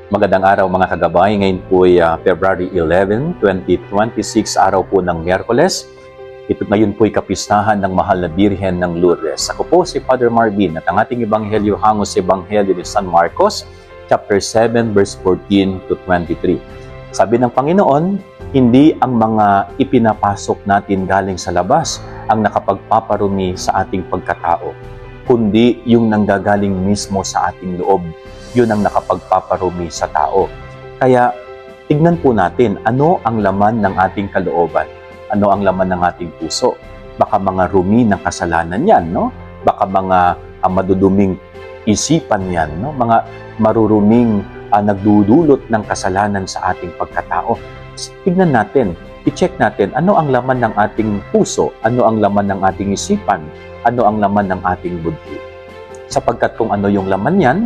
Magandang araw mga kagabay. Ngayon po ay February 11, 2026, araw po ng Miyerkules. Ngayon po ay kapistahan ng Mahal na Birhen ng Lourdes. Ako po si Father Marvin at ang ating ebanghelyo hango sa ebanghelyo ni San Marcos, chapter 7, verse 14 to 23. Sabi ng Panginoon, hindi ang mga ipinapasok natin galing sa labas ang nakapagpaparumi sa ating pagkatao, kundi yung nanggagaling mismo sa ating loob. Yun ang nakapagpaparumi sa tao. Kaya, tignan po natin ano ang laman ng ating kalooban. Ano ang laman ng ating puso. Baka mga rumi ng kasalanan yan, no? Baka mga maduduming isipan yan, no? Mga maruruming nagdudulot ng kasalanan sa ating pagkatao. Tignan natin, i-check natin ano ang laman ng ating puso, ano ang laman ng ating isipan, ano ang laman ng ating budhi. Sapagkat kung ano yung laman yan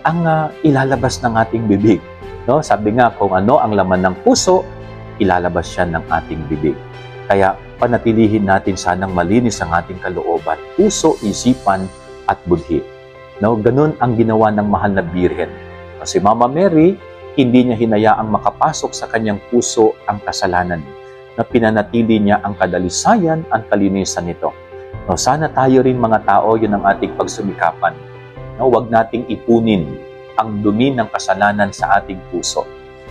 ang ilalabas ng ating bibig. No? Sabi nga, kung ano ang laman ng puso, ilalabas yan ng ating bibig. Kaya panatilihin natin sanang malinis ang ating kalooban, puso, isipan, at budhi. No? Ganun ang ginawa ng Mahal na Birhen. Si Mama Mary, hindi niya hinayaang makapasok sa kanyang puso ang kasalanan. Na pinanatili niya ang kadalisayan, ang kalinisan nito. No? Sana tayo rin mga tao, yun ang ating pagsumikapan. No, huwag nating ipunin ang dumi ng kasalanan sa ating puso.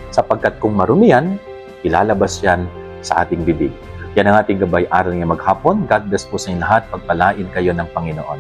Sapagkat kung marumi yan, ilalabas yan sa ating bibig. Yan ang ating gabay aral ng maghapon. God bless po sa inyo lahat. Pagpalain kayo ng Panginoon.